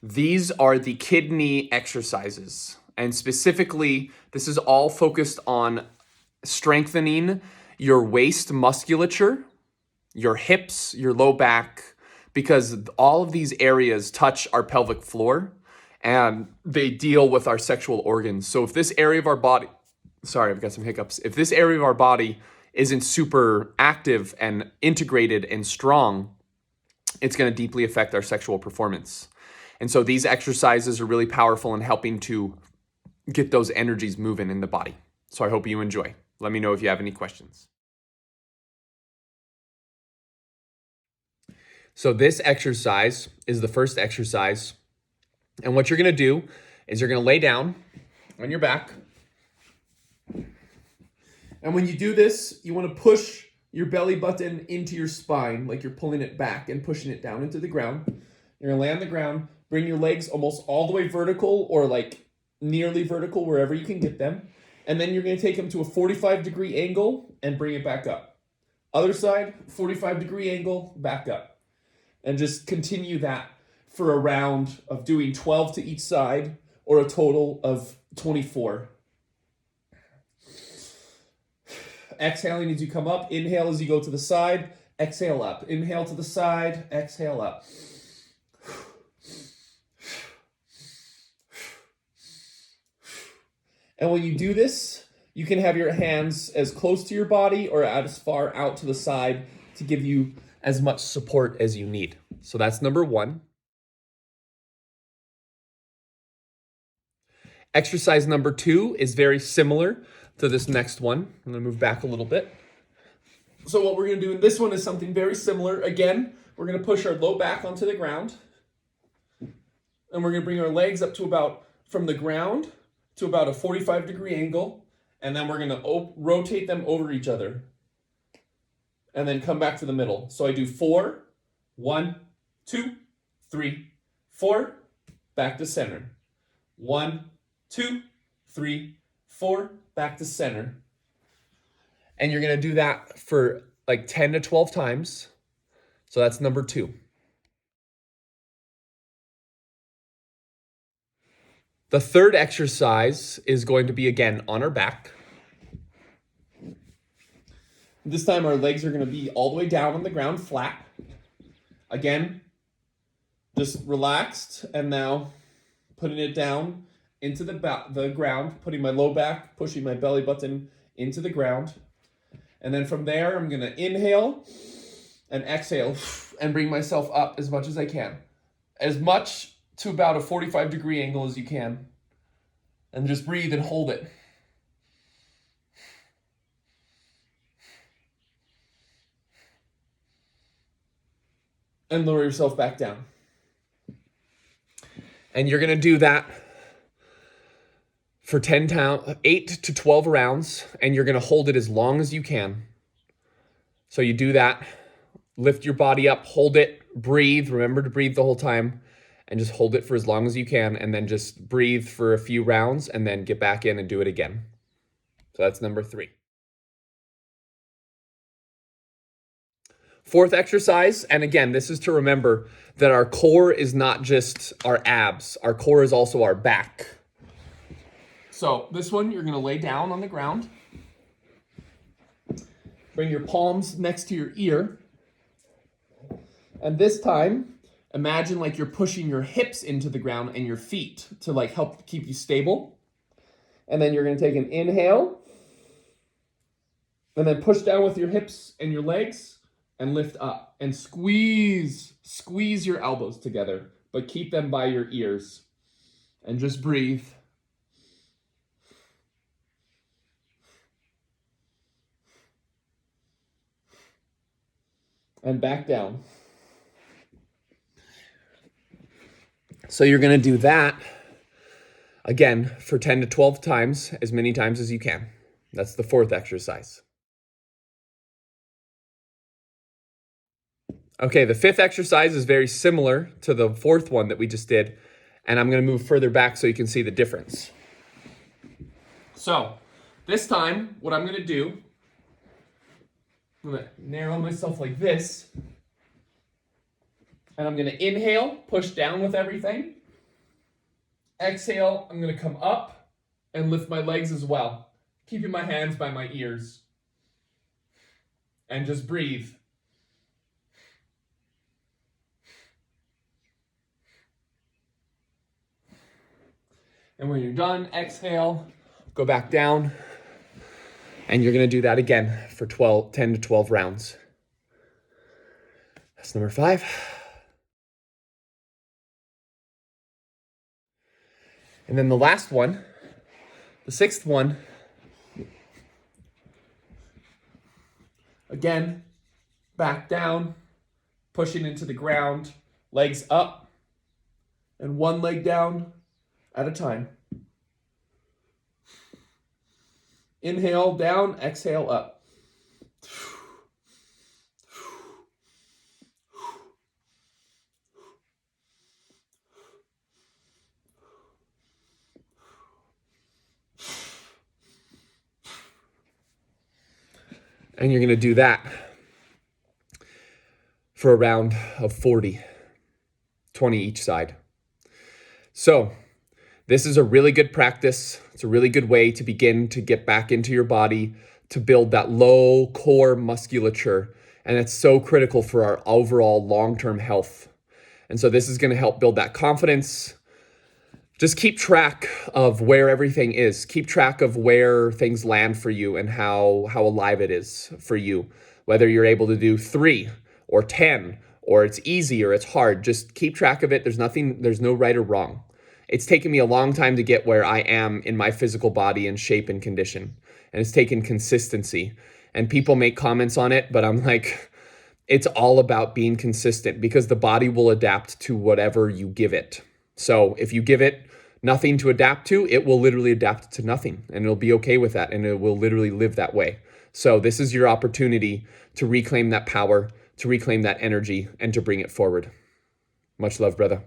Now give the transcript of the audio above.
These are the kidney exercises. And specifically, this is all focused on strengthening your waist musculature, your hips, your low back, because all of these areas touch our pelvic floor and they deal with our sexual organs. So if this area of our body, sorry, I've got some hiccups. If this area of our body isn't super active and integrated and strong, it's going to deeply affect our sexual performance. And so these exercises are really powerful in helping to get those energies moving in the body. So I hope you enjoy. Let me know if you have any questions. So this exercise is the first exercise. And what you're going to do is you're going to lay down on your back. And when you do this, you want to push your belly button into your spine, like you're pulling it back and pushing it down into the ground. You're going to lay on the ground, bring your legs almost all the way vertical or like nearly vertical, wherever you can get them. And then you're going to take them to a 45-degree angle and bring it back up. Other side, 45-degree angle, back up. And just continue that for a round of doing 12 to each side or a total of 24. Exhaling as you come up, inhale as you go to the side, exhale up. Inhale to the side, exhale up. And when you do this, you can have your hands as close to your body or as far out to the side to give you as much support as you need. So that's number one. Exercise number two is very similar to this next one. I'm going to move back a little bit. So what we're going to do in this one is something very similar. Again, we're going to push our low back onto the ground. And we're going to bring our legs up to about, from the ground to about a 45-degree angle. And then we're going to rotate them over each other. And then come back to the middle. So I do 4, 1, 2, 3, 4, back to center. 1, 2, 3, 4, back to center. And you're going to do that for like 10 to 12 times. So that's number 2. The third exercise is going to be, again, on our back. This time our legs are going to be all the way down on the ground, flat. Again, just relaxed, and now putting it down into the ground, putting my low back, pushing my belly button into the ground. And then from there, I'm going to inhale and exhale and bring myself up as much as I can. As much to about a 45-degree angle as you can. And just breathe and hold it. And lower yourself back down. And you're going to do that for 8 to 12 rounds, and you're going to hold it as long as you can. So you do that, lift your body up, hold it, breathe. Remember to breathe the whole time, and just hold it for as long as you can, and then just breathe for a few rounds, and then get back in and do it again. So that's number 3. Fourth exercise, and again, this is to remember that our core is not just our abs. Our core is also our back. So this one, you're going to lay down on the ground. Bring your palms next to your ear. And this time, imagine like you're pushing your hips into the ground and your feet to like help keep you stable. And then you're going to take an inhale. And then push down with your hips and your legs. And lift up and squeeze your elbows together, but keep them by your ears and just breathe. And back down. So you're going to do that again for 10 to 12 times, as many times as you can. That's the fourth exercise. Okay, the fifth exercise is very similar to the fourth one that we just did, and I'm going to move further back so you can see the difference. So, this time, what I'm going to do, I'm going to narrow myself like this, and I'm going to inhale, push down with everything, Exhale, I'm going to come up and lift my legs as well, keeping my hands by my ears. And just breathe. And when you're done, exhale, go back down. And you're going to do that again for 10 to 12 rounds. That's number 5. And then the last one, the 6th one, again, back down, pushing into the ground, legs up, and one leg down at a time. Inhale down, exhale up. And you're going to do that for a round of 40, 20 each side. So this is a really good practice. It's a really good way to begin to get back into your body, to build that low core musculature. And it's so critical for our overall long-term health. And so this is going to help build that confidence. Just keep track of where everything is. Keep track of where things land for you and how alive it is for you. Whether you're able to do 3 or 10, or it's easy or it's hard, just keep track of it. There's no right or wrong. It's taken me a long time to get where I am in my physical body and shape and condition. And it's taken consistency. And people make comments on it, but I'm like, it's all about being consistent, because the body will adapt to whatever you give it. So if you give it nothing to adapt to, it will literally adapt to nothing, and it'll be okay with that, and it will literally live that way. So this is your opportunity to reclaim that power, to reclaim that energy, and to bring it forward. Much love, brother.